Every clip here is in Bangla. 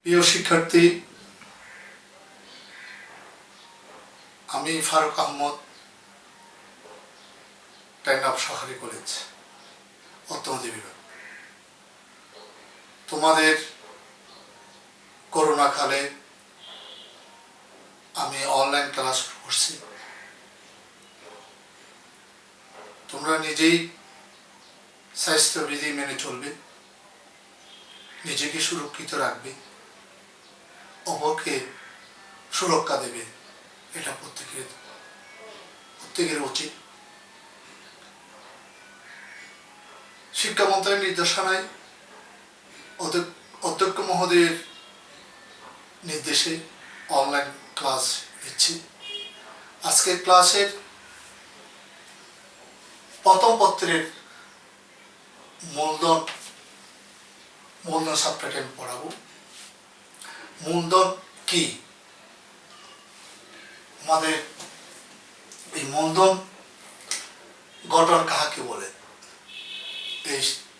প্রিয় শিক্ষার্থী, আমি ফারুক আহমদ, টেকনাফ সরকারি কলেজ, অর্থনীতি বিভাগ। তোমাদের করোনা কালে আমি অনলাইন ক্লাস করছি। তোমরা নিজেই স্বাস্থ্যবিধি মেনে চলবে, নিজেকে সুরক্ষিত রাখবে, অপরকে সুরক্ষা দেবে, এটা প্রত্যেকের উচিত। শিক্ষা মন্ত্রণালয়ের নির্দেশনায় অধ্যক্ষ মহোদয়ের নির্দেশে অনলাইন ক্লাস দিচ্ছি। আজকের ক্লাসের প্রথম পত্রের মূলধন সাবটাইটেল আমি পড়াবো। মূলধন কি? আমাদের এই মূলধন গঠন কাহাকে বলে,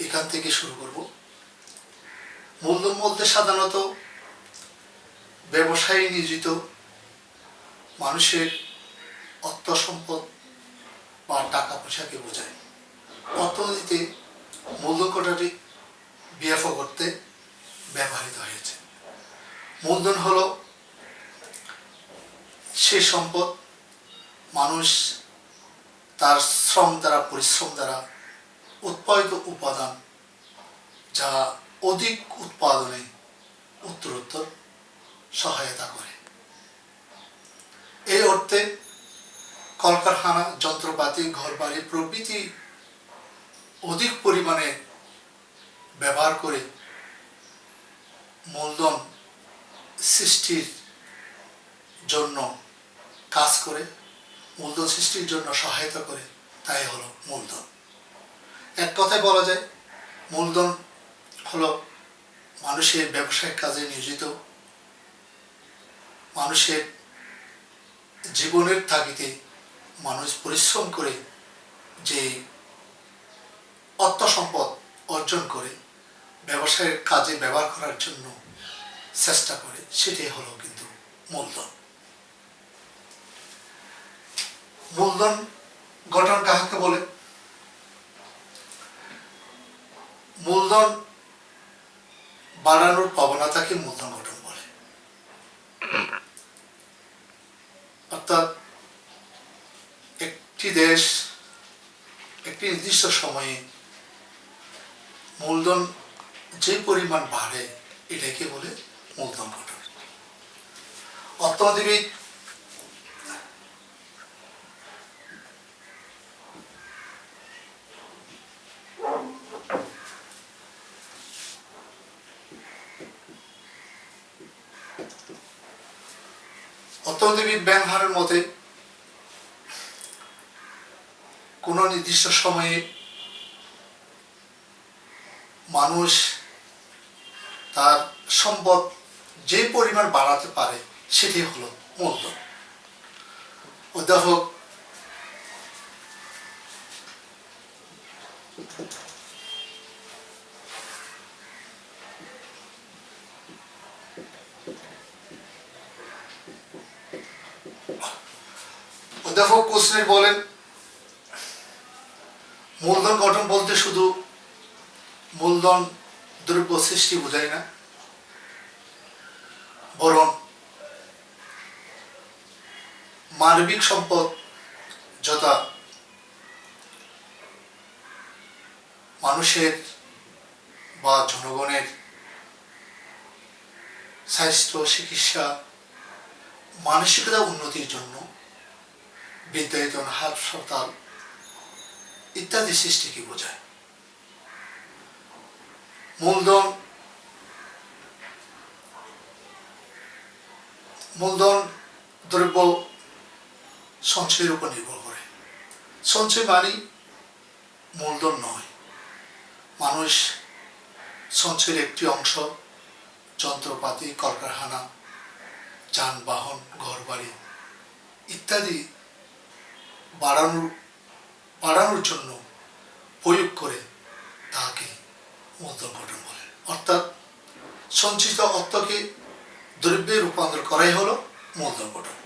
এখান থেকে শুরু করব। মূলধন বলতে সাধারণত ব্যবসায়ী নিয়োজিত মানুষের অর্থ সম্পদ বা টাকা পয়সাকে বোঝায়। অর্থনীতিতে মূলধন কথাটি ব্যাপক করতে ব্যবহৃত হয়েছে। মূলধন হলো সেই সম্পদ মানুষ তার শ্রম দ্বারা, পরিশ্রম দ্বারা উৎপাদিত উপাদান, যা অধিক উৎপাদনে উত্তরোত্তর সহায়তা করে। এই অর্থে কলকারখানা, যন্ত্রপাতি, ঘরবাড়ি প্রভৃতি অধিক পরিমাণে ব্যবহার করে মূলধন সৃষ্টির জন্য কাজ করে, মূলধন সৃষ্টির জন্য সহায়তা করে, তাই হলো মূলধন। এক কথায় বলা যায়, মূলধন হলো মানুষের ব্যবসায়িক কাজে নিয়োজিত, মানুষের জীবনের তাগিদে মানুষ পরিশ্রম করে যে অর্থ সম্পদ অর্জন করে ব্যবসায়ের কাজে ব্যবহার করার জন্য চেষ্টা করে, সেটাই হলো কিন্তু মূলধন। মূলধন গঠন কাহাকে বলে? মূলধন বাড়ানোর প্রবণতাকে মূলধন গঠন বলে। অর্থাৎ একটি দেশ একটি নির্দিষ্ট সময়ে মূলধন যে পরিমাণ বাড়ে, এটাকে বলে মূলধন গঠন। অর্থনীতিবিদ ব্যাংহারের মতে কোন নির্দিষ্ট সময়ে মানুষ তার সম্পদ যে পরিমাণ বাড়াতে পারে, সেটি হলো মূলধন। অধ্যাপক কোচনেট বলেন, মূলধন গঠন বলতে শুধু মূলধন দ্রব্য সৃষ্টি বোঝায় না, বরং মানবিক সম্পদ যথা মানুষের বা জনগণের স্বাস্থ্য, চিকিৎসা, মানসিকতা উন্নতির জন্য বিদ্যায়তন, হাসপাতাল ইত্যাদি সৃষ্টিকে বোঝায়। মূলধন দ্রব্য সঞ্চয়ের উপর নির্ভর করে। সঞ্চয় মানে মূলধন নয়। মানুষ সঞ্চয়ের একটি অংশ যন্ত্রপাতি, কলকারখানা, যানবাহন, ঘরবাড়ি ইত্যাদি বাড়ানোর জন্য প্রয়োগ করে, তাকে মূলধন গঠন বলে। অর্থাৎ সঞ্চিত অর্থকে দ্রব্যে রূপান্তর করাই হলো মূলধন গঠন।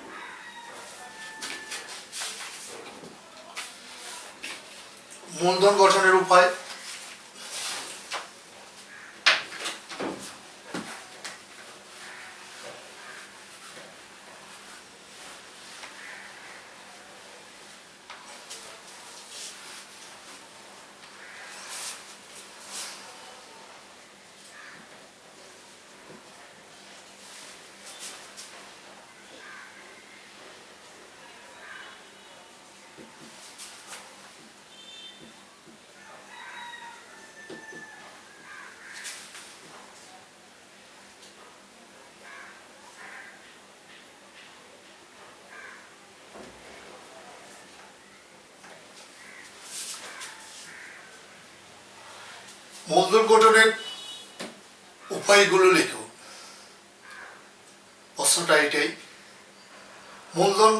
মূলধন গঠনের উপায়। মূলধন গঠনের উপায়গুলো লিখো। প্রশ্নটা এটাই, মূলধন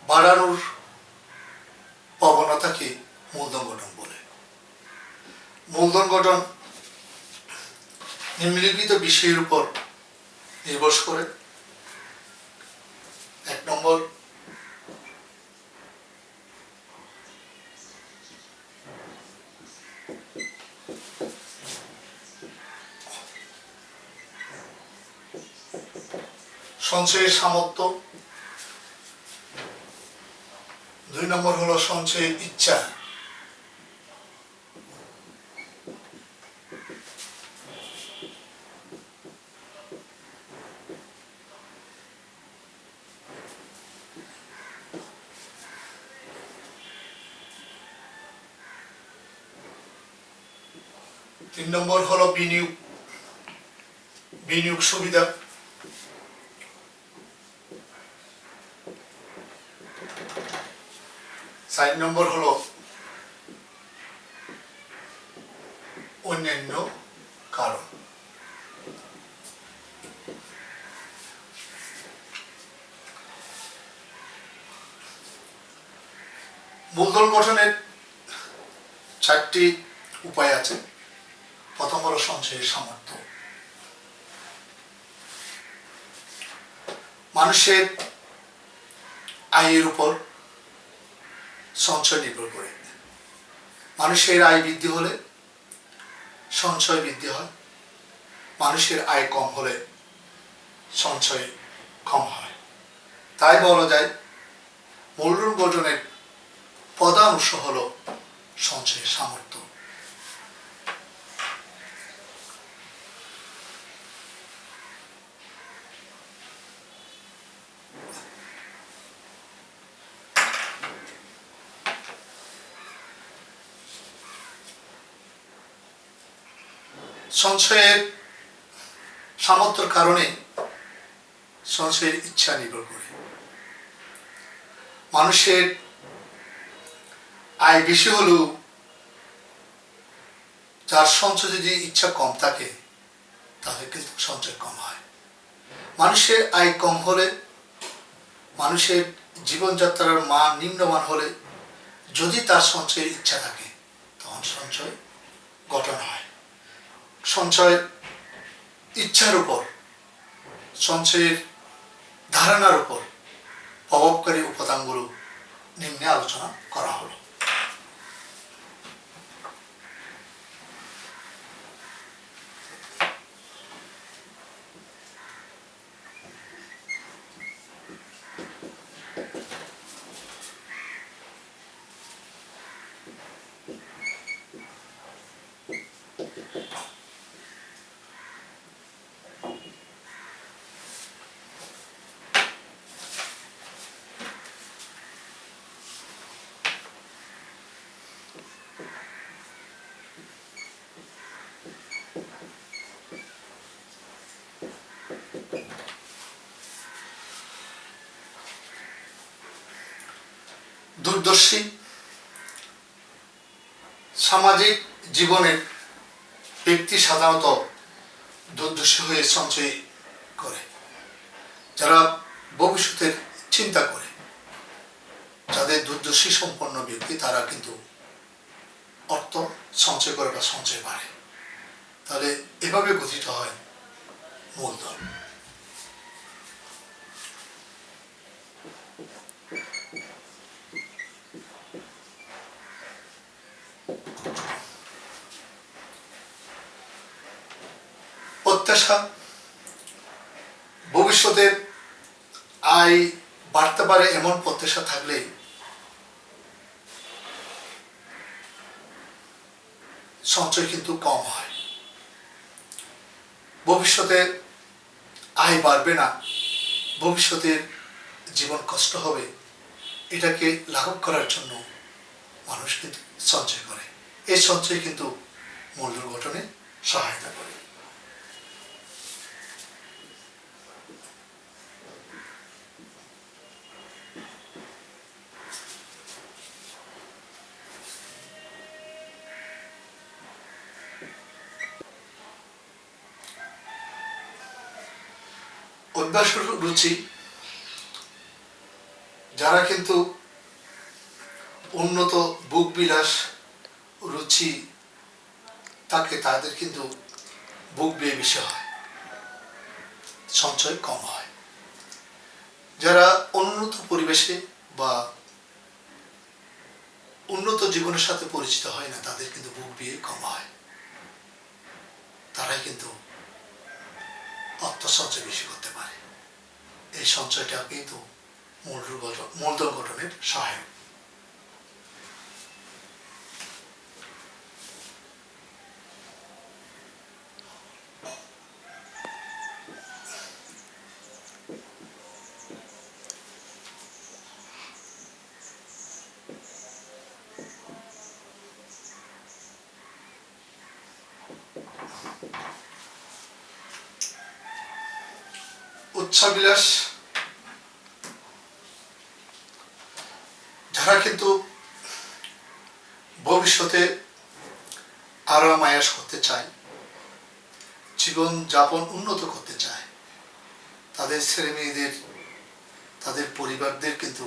বাড়ানোর প্রবণতাকে মূলধন গঠন বলে। মূলধন গঠন নিম্নলিখিত বিষয়ের উপর নির্ভর করে। 1 নম্বর, সঞ্চয়ের সামর্থ্য। 2 নম্বর হলো সঞ্চয়ের ইচ্ছা। 3 নম্বর হলো বিনিয়োগ সুবিধা। 4 নম্বর হলো অন্যান্য কারণ। মূলধন গঠনের 4টি উপায় আছে। প্রথম হলো সঞ্চয়ের সামর্থ্য। মানুষের আয়ের উপর সঞ্চয় নির্ভর করে। মানুষের আয় বৃদ্ধি হলে সঞ্চয় বৃদ্ধি হয়, মানুষের আয় কম হলে সঞ্চয় কম হয়। তাই বলা যায় মূলধন গঠনের প্রধান উৎস হল সঞ্চয়ের সামর্থ্য। সঞ্চয়ের সামর্থ্যের কারণে সঞ্চয়ের ইচ্ছা নির্ভর করে। মানুষের আয় বেশি হলেও যার সঞ্চয় যদি ইচ্ছা কম থাকে তাহলে কিন্তু সঞ্চয় কম হয়। মানুষের আয় কম হলে, মানুষের জীবনযাত্রার মান নিম্নমান হলে যদি তার সঞ্চয়ের ইচ্ছা থাকে তখন সঞ্চয় গঠন হয়। সঞ্চয় ইচ্ছার উপর, সঞ্চয়ের ধারণার উপর প্রভাবকারী উপাদানগুলো নিম্নে আলোচনা করা হলো। দূরদর্শী সামাজিক জীবনের ব্যক্তি সাধারণত দূরদর্শী হয়ে সঞ্চয় করে। যারা ভবিষ্যতের চিন্তা করে, যাদের দূরদর্শী সম্পন্ন ব্যক্তি, তারা কিন্তু অর্থ সঞ্চয় করে বা সঞ্চয় বাড়ে। তাহলে এভাবে গঠিত হয় মূলধন। প্রত্যাশা, ভবিষ্যতে আয় বাড়তে পারে এমন প্রত্যাশা থাকলে সঞ্চয় কিন্তু কম হয়। ভবিষ্যতে আয় বাড়বে না, ভবিষ্যতের জীবন কষ্ট হবে, এটাকে লাঘব করার জন্য মানুষ কিন্তু সঞ্চয় করে। এই সঞ্চয় কিন্তু মূলধন গঠনে সহায়তা করে। অভ্যাস রুচি, যারা কিন্তু উন্নত ভোগ বিলাস রুচি থাকে তাদের কিন্তু ভোগ ব্যয় বেশি হয়, সঞ্চয় কম হয়। যারা উন্নত পরিবেশে বা উন্নত জীবনের সাথে পরিচিত হয় না তাদের কিন্তু ভোগ ব্যয় কম হয়, তারাই কিন্তু অর্থ সঞ্চয় বেশি করতে পারে। এই সঞ্চয়টা কিন্তু মূলধন গঠনের সহায়ক। উচ্চাবিলাস, যারা কিন্তু ভবিষ্যতে আরাম আয়াস করতে চায়, জীবন যাপন উন্নত করতে চায়, তাদের ছেলে মেয়েদের, তাদের পরিবারদের কিন্তু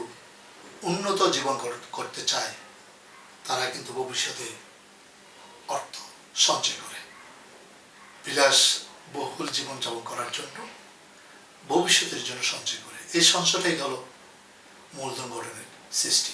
উন্নত জীবন করতে চায়, তারা কিন্তু ভবিষ্যতে অর্থ সঞ্চয় করে বিলাস বহুল জীবন যাপন করার জন্য, ভবিষ্যতের জন্য সঞ্চয় করে। এই সঞ্চয়টাই হলো মূলধন গঠনের সৃষ্টি।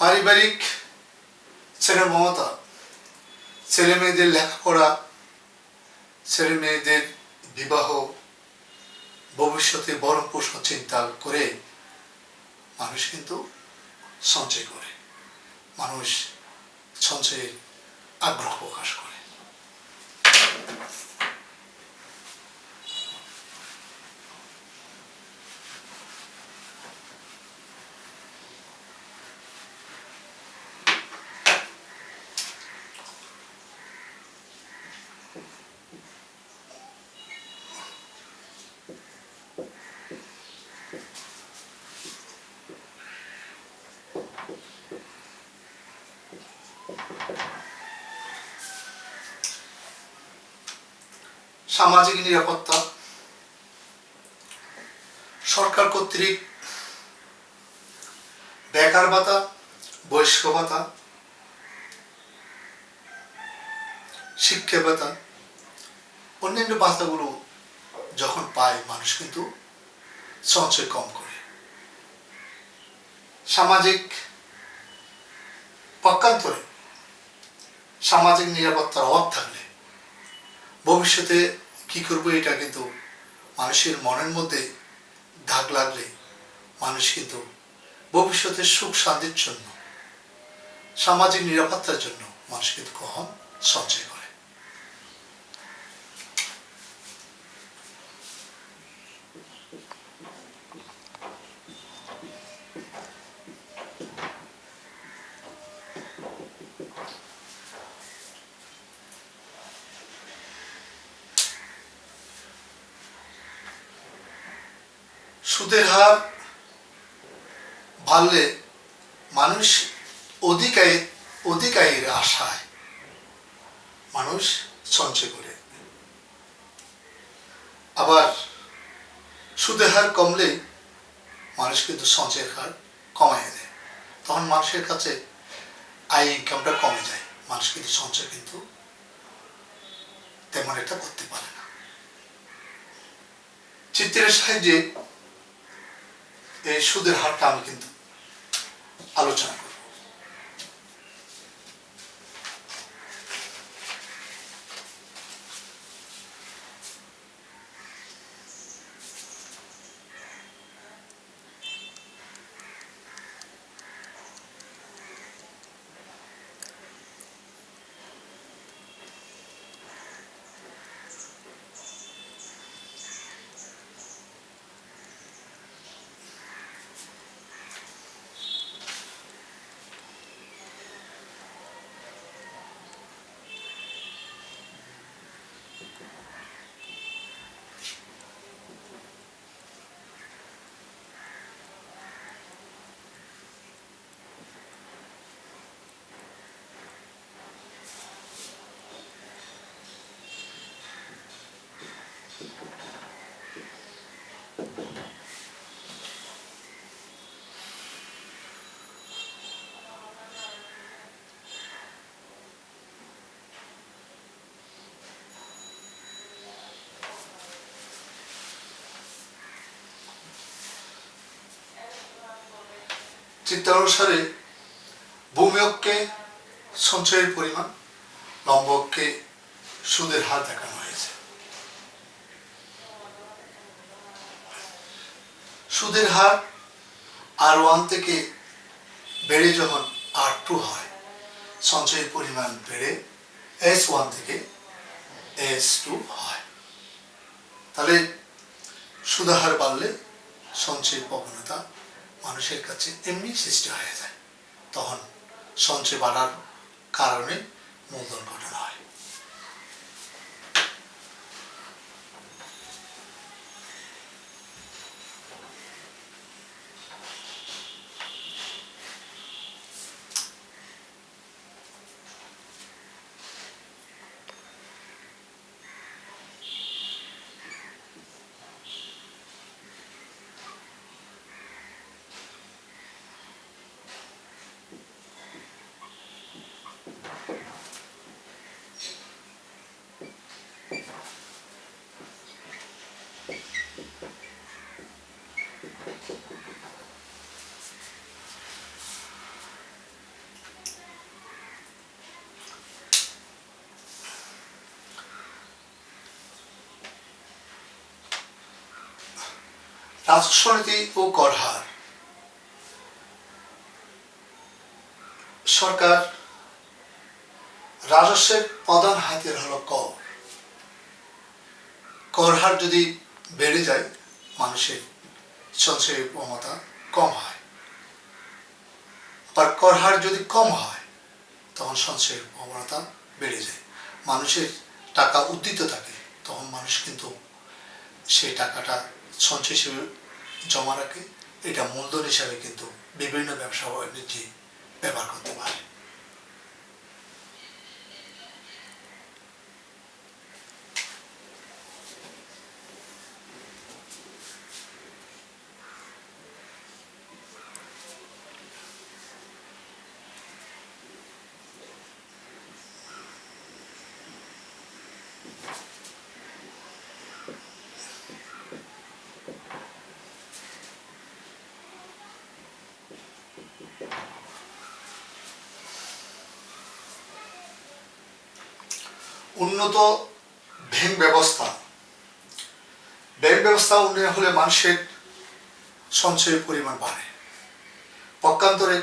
পারিবারিক ছেলে মমতা, ছেলে মেয়েদের লেখাপড়া, ছেলে মেয়েদের বিবাহ, ভবিষ্যতে বড় প্রশ্ন চিন্তা করে মানুষ কিন্তু সঞ্চয় করে, মানুষ সঞ্চয়ের আগ্রহ প্রকাশ করে। সামাজিক নিরাপত্তা, সরকার কর্তৃক বেকার ভাতা, বয়স্ক ভাতা, শিক্ষা ভাতা, অন্যান্য ভাতাগুলো যখন পায় মানুষ কিন্তু সঞ্চয় কম করে। সামাজিক পক্ষান্তরে সামাজিক নিরাপত্তার অভাব থাকলে ভবিষ্যতে কি করবো এটা কিন্তু মানুষের মনের মধ্যে দাগ লাগলে মানুষ কিন্তু ভবিষ্যতের সুখ শান্তির জন্য, সামাজিক নিরাপত্তার জন্য মানুষ কিন্তু কখন সঞ্চয় করে। সুদের হার বাড়লে মানুষ অধিক আয়ের আশায় মানুষ সঞ্চয় করে, আবার সুদের হার কমলে মানুষ কিন্তু সঞ্চয়ের হার কমায় দেয়। তখন মানুষের কাছে আয় ইনকামটা কমে যায়, মানুষ কিন্তু সঞ্চয় কিন্তু তেমন একটা করতে পারে না। চিত্রের সাহায্যে এই সুদের হারটা আমি কিন্তু আলোচনা করব। চিত্রানুসারে ভূমি অক্ষে সঞ্চয়ের পরিমাণ, লম্ব অক্ষে সুদের হার দেখানো হয়েছে। সুদের হার R1 থেকে বেড়ে যখন R2 হয়, সঞ্চয়ের পরিমাণ বেড়ে S1 থেকে S2 হয়। তাহলে সুদের হার বাড়লে সঞ্চয়ের প্রবণতা মানুষের কাছে এমনি সৃষ্টি হয়ে যায়, তখন সঞ্চয় বাড়ার কারণে মূলধন গঠন হয়। রাজস্ব নীতি ও কর হার। সরকার রাজস্বের প্রধান হাতিয়ার হলো কর। কর হার যদি বেড়ে যায়, মানুষের সঞ্চয়ের ক্ষমতা কম হয়। আবার কর হার যদি কম হয়, তখন সঞ্চয়ের প্রবণতা বেড়ে যায়। মানুষের টাকা উদ্ধৃত থাকে, তখন মানুষ কিন্তু সেই টাকাটা সঞ্চয় হিসেবে জমা রাখে। এটা মূলধন হিসাবে কিন্তু বিভিন্ন ব্যবসা বাণিজ্যে ব্যবহার করতে পারে। উন্নত ব্যাংক ব্যবস্থা। ব্যাংক ব্যবস্থা উন্নয়ন হলে মানুষের সঞ্চয়ের পরিমাণ বাড়ে। পক্ষান্তরে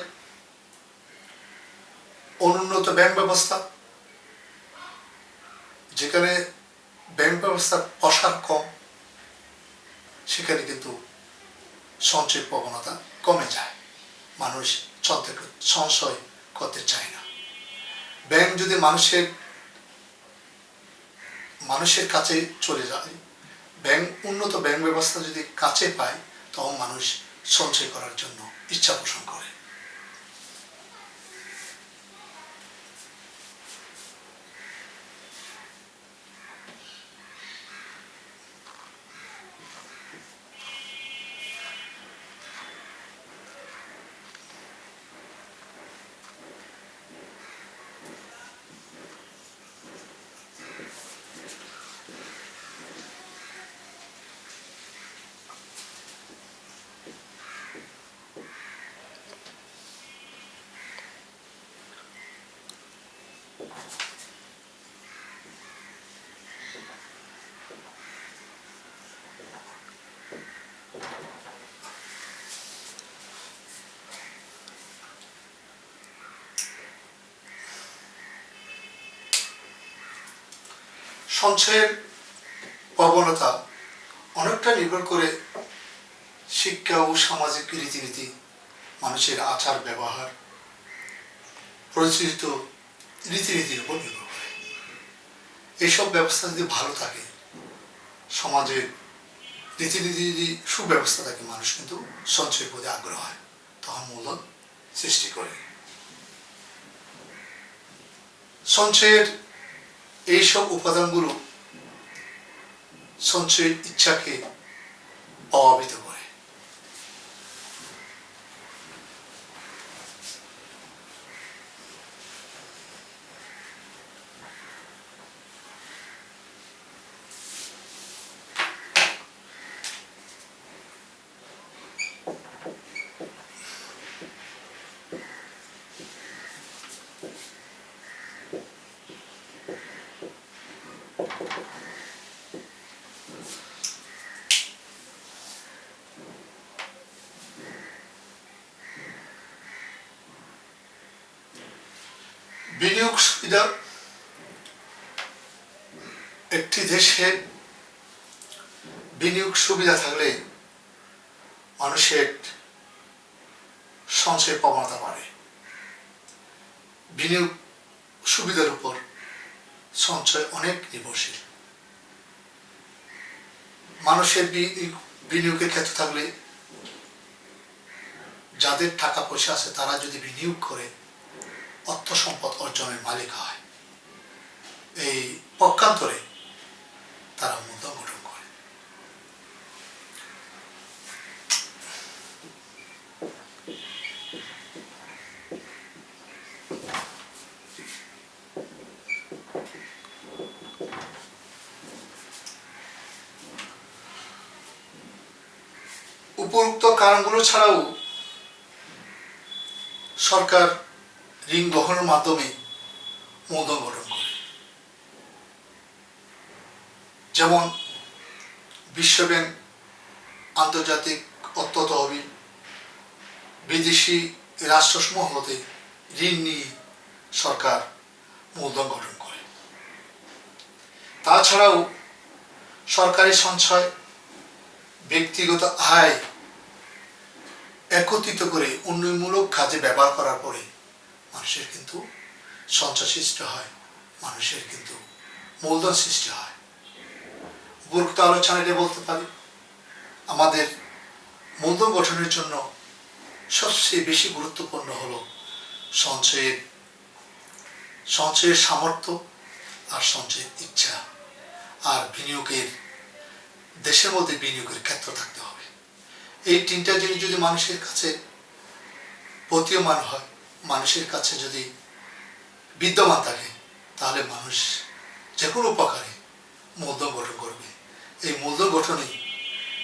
অনুন্নত ব্যাংক ব্যবস্থা, যেখানে ব্যাংক ব্যবস্থার প্রসার কম, সেখানে কিন্তু সঞ্চয় প্রবণতা কমে যায়, মানুষ সঞ্চয় করতে চায় না। ব্যাংক যদি মানুষের কাছে চলে যায়, উন্নত ব্যাংক ব্যবস্থা যদি কাছে পায়, তো তখন মানুষ সঞ্চয় করার জন্য ইচ্ছা পোষণ করে। সঞ্চয়ের প্রবণতা অনেকটা নির্ভর করে শিক্ষা ও সামাজিক রীতিনীতি, মানুষের আচার ব্যবহার, প্রচলিত রীতিনীতির উপর নির্ভর করে। এইসব ব্যবস্থা যদি ভালো থাকে, সমাজের রীতিনীতি যদি সুব্যবস্থা থাকে, মানুষ কিন্তু সঞ্চয়ের প্রতি আগ্রহ হয়, তখন মূলধন সৃষ্টি করে। সঞ্চয়ের এইসব উপাদানগুলো সঞ্চয়ের ইচ্ছাকে প্রভাবিত করে। বিনিয়োগ সুবিধা একটি দেশের বিনিয়োগ সুবিধা থাকলে মানুষের সঞ্চয় প্রবণতা বাড়ে। বিনিয়োগ সুবিধার উপর সঞ্চয় অনেক নির্ভরশীল। মানুষের বিনিয়োগের ক্ষেত্র থাকলে, যাদের টাকা পয়সা আছে তারা যদি বিনিয়োগ করে অর্থ সম্পদ অর্জনের মালিক হয়, এই পক্ষান্তরে তারা মূলধন গঠন করে। উপরোক্ত কারণগুলো ছাড়াও সরকার ঋণ গ্রহণের মাধ্যমে মূলধন গঠন করে। যেমন বিশ্বব্যাংক, আন্তর্জাতিক অর্থ তহবিল, বিদেশি রাষ্ট্রসমূহ হতে ঋণ নিয়ে সরকার মূলধন গঠন করে। তাছাড়াও সরকারি সঞ্চয় ব্যক্তিগত আয় একত্রিত করে উন্নয়নমূলক কাজে ব্যবহার করার পরে মানুষের কিন্তু সঞ্চয় সৃষ্টি হয়, মানুষের কিন্তু মূলধন সৃষ্টি হয়। উপরোক্ত আলোচনায় বলতে পারি, আমাদের মূলধন গঠনের জন্য সবচেয়ে বেশি গুরুত্বপূর্ণ হলো সঞ্চয়ের সামর্থ্য আর সঞ্চয়ের ইচ্ছা, আর বিনিয়োগের দেশের মধ্যে বিনিয়োগের ক্ষেত্র থাকতে হবে। এই তিনটা জিনিস যদি মানুষের কাছে প্রতীয়মান হয়, মানুষের কাছে যদি বিদ্যমান থাকে, তাহলে মানুষ যে কোনো উপকারে মূলধন গঠন করবে। এই মূলধন গঠনই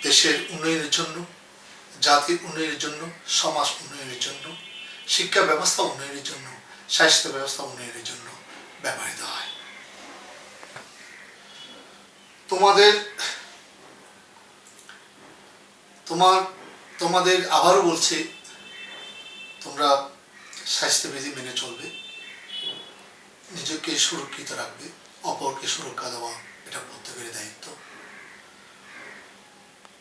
দেশের উন্নয়নের জন্য, জাতির উন্নয়নের জন্য, সমাজ উন্নয়নের জন্য, শিক্ষা ব্যবস্থা উন্নয়নের জন্য, স্বাস্থ্য ব্যবস্থা উন্নয়নের জন্য ব্যবহৃত হয়। তোমাদের আবারও বলছি, তোমরা স্বাস্থ্যবিধি মেনে চলবে, নিজেকে সুরক্ষিত রাখবে, অপরকে সুরক্ষা দেওয়া এটা প্রত্যেকের দায়িত্ব।